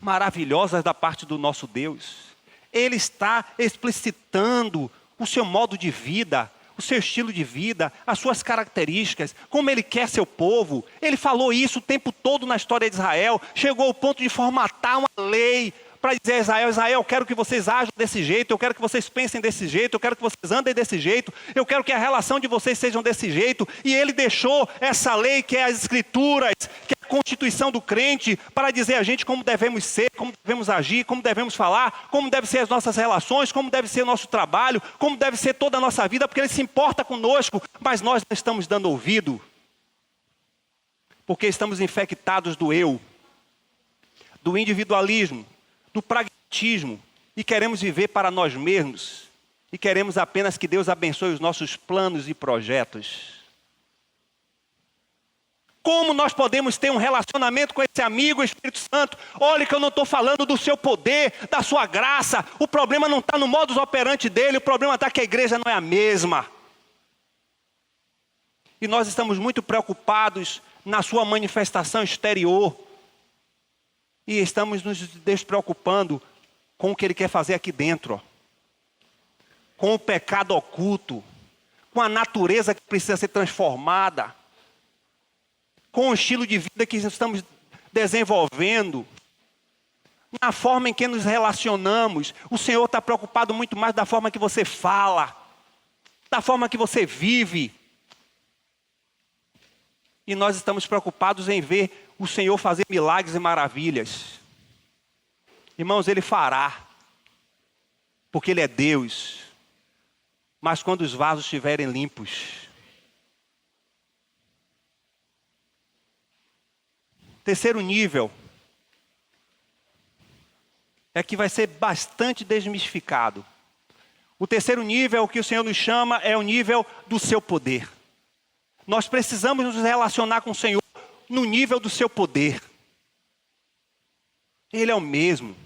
A: maravilhosas da parte do nosso Deus. Ele está explicitando o seu modo de vida, o seu estilo de vida, as suas características, como Ele quer seu povo. Ele falou isso o tempo todo na história de Israel. Chegou ao ponto de formatar uma lei para dizer a Israel: Israel, eu quero que vocês ajam desse jeito, eu quero que vocês pensem desse jeito, eu quero que vocês andem desse jeito, eu quero que a relação de vocês sejam desse jeito. E Ele deixou essa lei, que é as Escrituras, que é a constituição do crente, para dizer a gente como devemos ser, como devemos agir, como devemos falar, como devem ser as nossas relações, como deve ser o nosso trabalho, como deve ser toda a nossa vida, porque Ele se importa conosco, mas nós não estamos dando ouvido, porque estamos infectados do eu, do individualismo, do pragmatismo, e queremos viver para nós mesmos, e queremos apenas que Deus abençoe os nossos planos e projetos. Como nós podemos ter um relacionamento com esse amigo, o Espírito Santo? Olha que eu não estou falando do seu poder, da sua graça. O problema não está no modus operandi dele, o problema está que a igreja não é a mesma. E nós estamos muito preocupados na sua manifestação exterior. E estamos nos despreocupando com o que Ele quer fazer aqui dentro. Com o pecado oculto. Com a natureza que precisa ser transformada. Com o estilo de vida que estamos desenvolvendo. Na forma em que nos relacionamos. O Senhor está preocupado muito mais da forma que você fala. Da forma que você vive. E nós estamos preocupados em ver o Senhor fazer milagres e maravilhas. Irmãos, Ele fará. Porque Ele é Deus. Mas quando os vasos estiverem limpos. Terceiro nível. É que vai ser bastante desmistificado. O terceiro nível, o que o Senhor nos chama, é o nível do seu poder. Nós precisamos nos relacionar com o Senhor no nível do seu poder. Ele é o mesmo.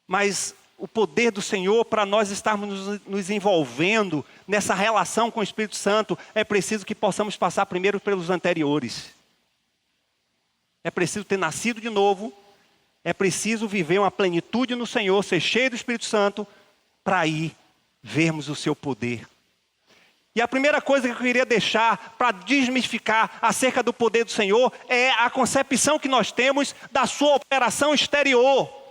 A: Mas o poder do Senhor, para nós estarmos nos envolvendo nessa relação com o Espírito Santo, é preciso que possamos passar primeiro pelos anteriores. É preciso ter nascido de novo, é preciso viver uma plenitude no Senhor, ser cheio do Espírito Santo, para aí vermos o seu poder. E a primeira coisa que eu queria deixar para desmistificar acerca do poder do Senhor é a concepção que nós temos da sua operação exterior.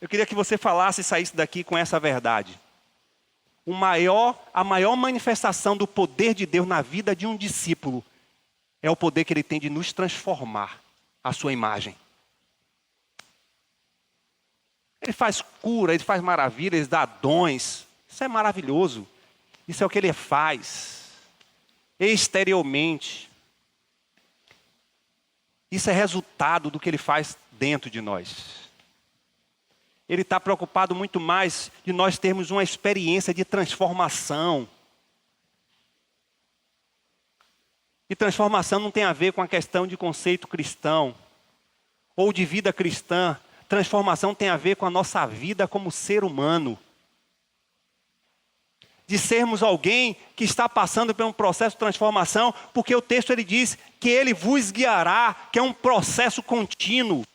A: Eu queria que você falasse e saísse daqui com essa verdade. A maior manifestação do poder de Deus na vida de um discípulo é o poder que ele tem de nos transformar à sua imagem. Ele faz cura, ele faz maravilhas, ele dá dons. Isso é maravilhoso. Isso é o que ele faz. Exteriormente. Isso é resultado do que ele faz dentro de nós. Ele está preocupado muito mais de nós termos uma experiência de transformação. E transformação não tem a ver com a questão de conceito cristão ou de vida cristã. Transformação tem a ver com a nossa vida como ser humano. De sermos alguém que está passando por um processo de transformação, porque o texto ele diz que ele vos guiará, que é um processo contínuo.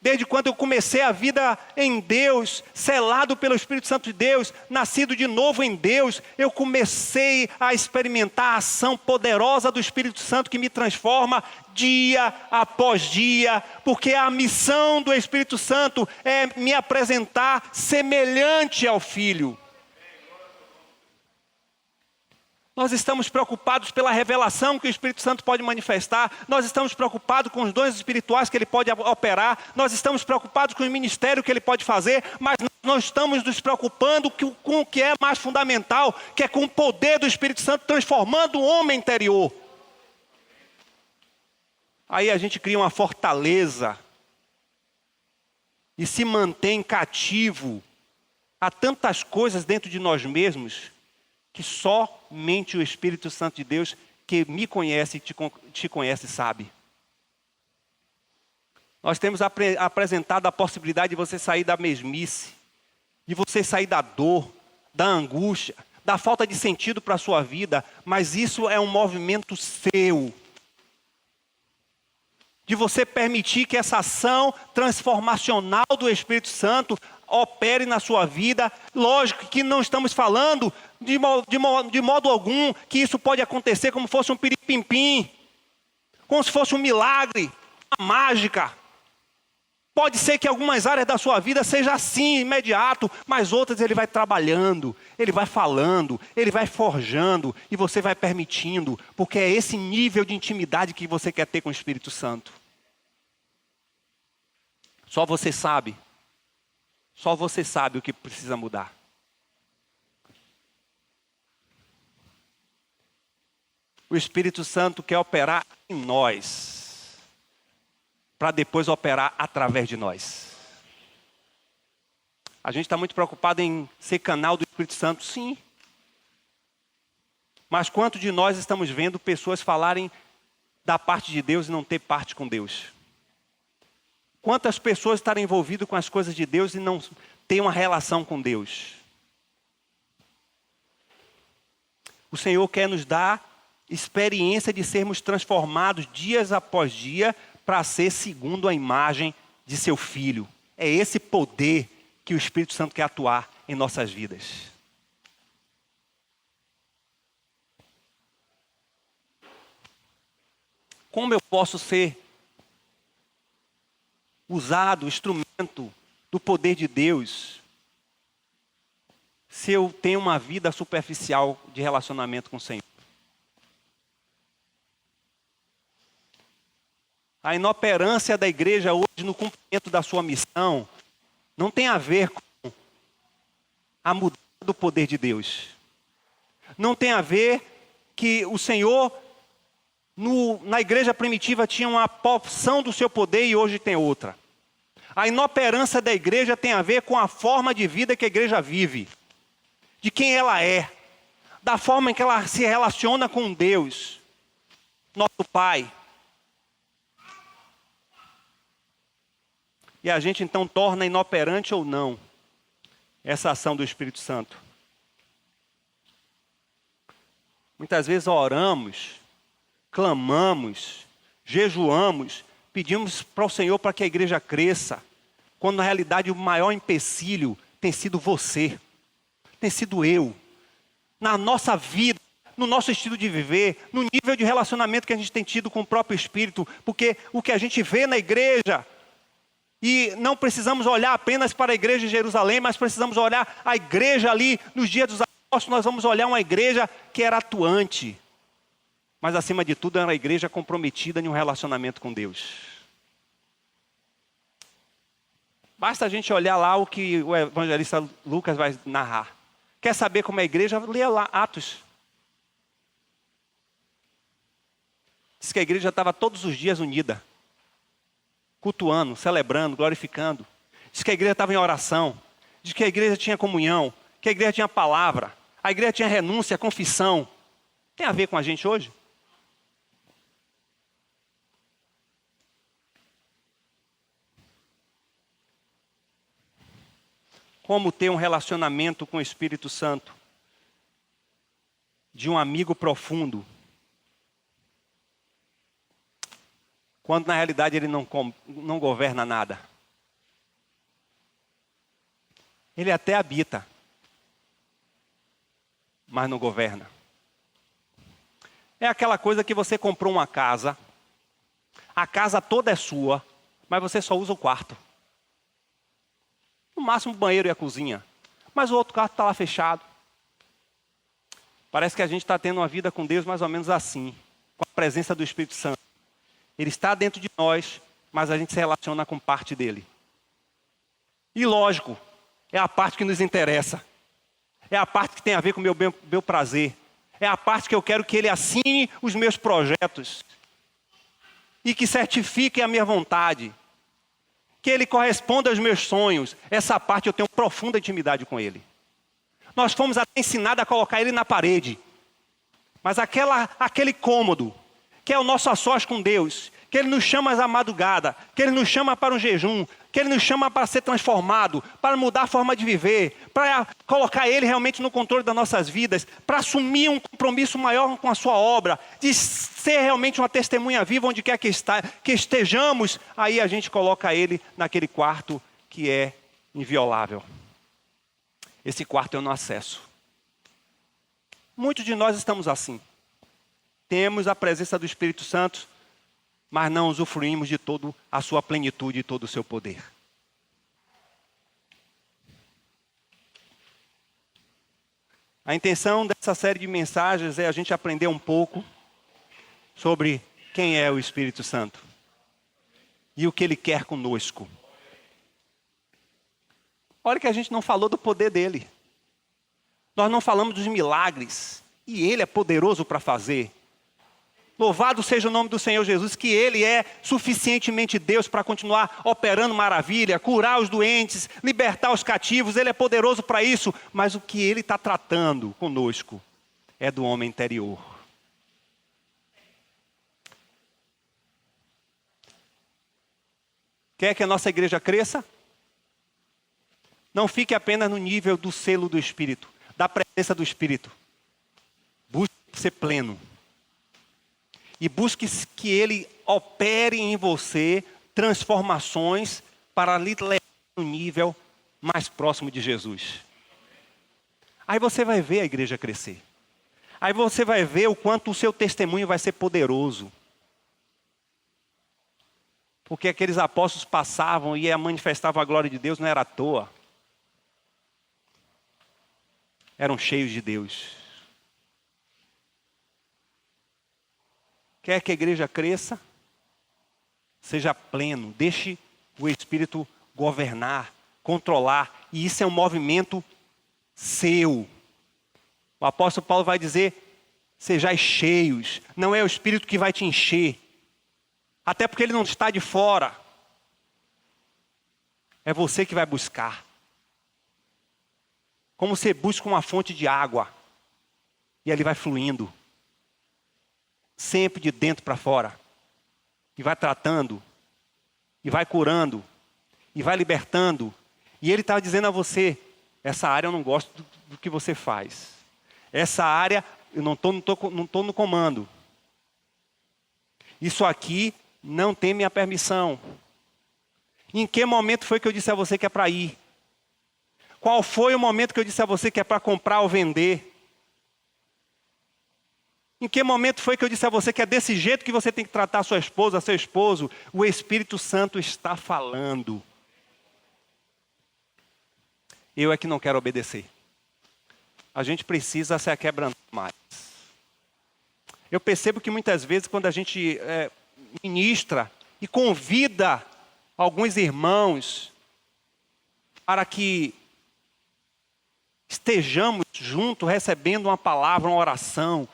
A: Desde quando eu comecei a vida em Deus, selado pelo Espírito Santo de Deus, nascido de novo em Deus, eu comecei a experimentar a ação poderosa do Espírito Santo que me transforma dia após dia, porque a missão do Espírito Santo é me apresentar semelhante ao Filho. Nós estamos preocupados pela revelação que o Espírito Santo pode manifestar. Nós estamos preocupados com os dons espirituais que ele pode operar. Nós estamos preocupados com o ministério que ele pode fazer. Mas não estamos nos preocupando com o que é mais fundamental, que é com o poder do Espírito Santo transformando o homem interior. Aí a gente cria uma fortaleza e se mantém cativo a tantas coisas dentro de nós mesmos, que somente o Espírito Santo de Deus, que me conhece e te conhece, sabe. Nós temos apresentado a possibilidade de você sair da mesmice, de você sair da dor, da angústia, da falta de sentido para a sua vida, mas isso é um movimento seu. De você permitir que essa ação transformacional do Espírito Santo opere na sua vida. Lógico que não estamos falando de modo algum que isso pode acontecer como fosse um piripimpim, como se fosse um milagre, uma mágica. Pode ser que algumas áreas da sua vida seja assim, imediato, mas outras ele vai trabalhando, ele vai falando, ele vai forjando e você vai permitindo, porque é esse nível de intimidade que você quer ter com o Espírito Santo. Só você sabe o que precisa mudar. O Espírito Santo quer operar em nós, para depois operar através de nós. A gente está muito preocupado em ser canal do Espírito Santo, sim. Mas quanto de nós estamos vendo pessoas falarem da parte de Deus e não ter parte com Deus? Quantas pessoas estarem envolvidas com as coisas de Deus e não têm uma relação com Deus? O Senhor quer nos dar experiência de sermos transformados dias após dia para ser segundo a imagem de seu Filho. É esse poder que o Espírito Santo quer atuar em nossas vidas. Como eu posso ser usado, instrumento do poder de Deus, se eu tenho uma vida superficial de relacionamento com o Senhor? A inoperância da igreja hoje no cumprimento da sua missão não tem a ver com a mudança do poder de Deus. Não tem a ver que o Senhor, na igreja primitiva, tinha uma porção do seu poder e hoje tem outra. A inoperância da igreja tem a ver com a forma de vida que a igreja vive, de quem ela é, da forma em que ela se relaciona com Deus, nosso Pai. e a gente então torna inoperante ou não essa ação do Espírito Santo. Muitas vezes oramos, clamamos, jejuamos, pedimos para o Senhor para que a igreja cresça, quando na realidade o maior empecilho tem sido você, tem sido eu. Na nossa vida, no nosso estilo de viver, no nível de relacionamento que a gente tem tido com o próprio Espírito, porque o que a gente vê na igreja, e não precisamos olhar apenas para a igreja de Jerusalém, mas precisamos olhar a igreja ali nos dias dos apóstolos, nós vamos olhar uma igreja que era atuante, mas acima de tudo era uma igreja comprometida em um relacionamento com Deus. Basta a gente olhar lá o que o evangelista Lucas vai narrar. Quer saber como é a igreja? Lê lá Atos. Diz que a igreja estava todos os dias unida, cultuando, celebrando, glorificando. Diz que a igreja estava em oração. Diz que a igreja tinha comunhão, que a igreja tinha palavra, a igreja tinha renúncia, confissão. Tem a ver com a gente hoje? Como ter um relacionamento com o Espírito Santo de um amigo profundo, quando na realidade ele não governa nada. Ele até habita, mas não governa. É aquela coisa que você comprou uma casa, a casa toda é sua, mas você só usa o quarto. No máximo o banheiro e a cozinha, mas o outro quarto está lá fechado. Parece que a gente está tendo uma vida com Deus mais ou menos assim, com a presença do Espírito Santo. Ele está dentro de nós, mas a gente se relaciona com parte dele. E lógico, é a parte que nos interessa. É a parte que tem a ver com o meu prazer. É a parte que eu quero que ele assine os meus projetos. E que certifique a minha vontade. Que ele corresponda aos meus sonhos. Essa parte eu tenho profunda intimidade com ele. Nós fomos até ensinados a colocar ele na parede. Mas aquele cômodo, que é o nosso a sós com Deus, que ele nos chama à madrugada, que ele nos chama para um jejum, que ele nos chama para ser transformado, para mudar a forma de viver, para colocar ele realmente no controle das nossas vidas, para assumir um compromisso maior com a sua obra, de ser realmente uma testemunha viva onde quer que estejamos, aí a gente coloca ele naquele quarto que é inviolável. Esse quarto é o nosso acesso. Muitos de nós estamos assim. Temos a presença do Espírito Santo, mas não usufruímos de toda a sua plenitude e todo o seu poder. A intenção dessa série de mensagens é a gente aprender um pouco sobre quem é o Espírito Santo e o que ele quer conosco. Olha que a gente não falou do poder dele. Nós não falamos dos milagres, e ele é poderoso para fazer. Louvado seja o nome do Senhor Jesus, que ele é suficientemente Deus para continuar operando maravilha, curar os doentes, libertar os cativos, ele é poderoso para isso, mas o que ele está tratando conosco é do homem interior. Quer que a nossa igreja cresça? Não fique apenas no nível do selo do Espírito, da presença do Espírito. Busque ser pleno. E busque que ele opere em você transformações para lhe levar a um nível mais próximo de Jesus. Aí você vai ver a igreja crescer. Aí você vai ver o quanto o seu testemunho vai ser poderoso. Porque aqueles apóstolos passavam e manifestavam a glória de Deus, não era à toa. Eram cheios de Deus. Quer que a igreja cresça? Seja pleno, deixe o Espírito governar, controlar. E isso é um movimento seu. O apóstolo Paulo vai dizer, sejais cheios. Não é o Espírito que vai te encher. Até porque ele não está de fora. É você que vai buscar. Como você busca uma fonte de água. E ali vai fluindo. Sempre de dentro para fora. E vai tratando. E vai curando. e vai libertando. E Ele está dizendo a você, essa área eu não gosto do que você faz. Essa área eu não estou no comando. Isso aqui não tem minha permissão. Em que momento foi que eu disse a você que é para ir? Qual foi o momento que eu disse a você que é para comprar ou vender? Em que momento foi que eu disse a você que é desse jeito que você tem que tratar a sua esposa, seu esposo? O Espírito Santo está falando. Eu é que não quero obedecer. A gente precisa se aquebrantar mais. Eu percebo que muitas vezes quando a gente ministra e convida alguns irmãos para que estejamos juntos recebendo uma palavra, uma oração,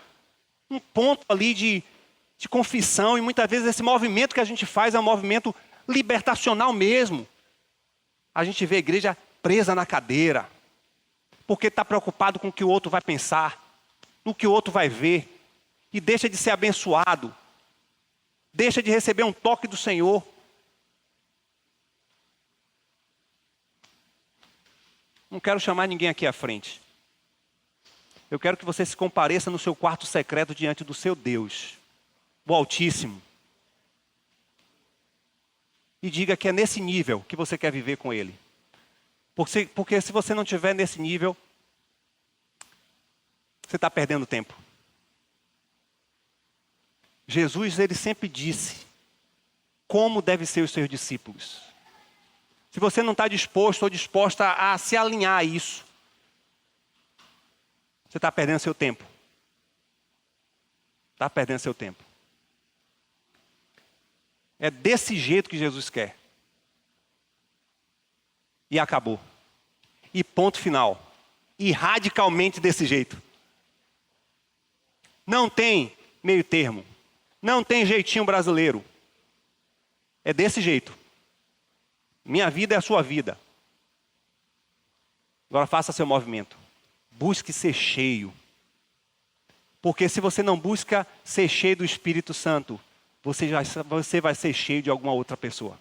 A: um ponto ali de confissão, e muitas vezes esse movimento que a gente faz é um movimento libertacional mesmo. A gente vê a igreja presa na cadeira, porque está preocupado com o que o outro vai pensar, no que o outro vai ver, e deixa de ser abençoado, deixa de receber um toque do Senhor. Não quero chamar ninguém aqui à frente. Eu quero que você se compareça no seu quarto secreto diante do seu Deus, o Altíssimo. E diga que é nesse nível que você quer viver com Ele. Porque se você não estiver nesse nível, você está perdendo tempo. Jesus, Ele sempre disse como devem ser os seus discípulos. Se você não está disposto ou disposta a se alinhar a isso, você está perdendo seu tempo. Está perdendo seu tempo. É desse jeito que Jesus quer. E acabou. E ponto final. E radicalmente desse jeito. Não tem meio termo. Não tem jeitinho brasileiro. É desse jeito. Minha vida é a sua vida. Agora faça seu movimento. Busque ser cheio. Porque se você não busca ser cheio do Espírito Santo, você vai ser cheio de alguma outra pessoa.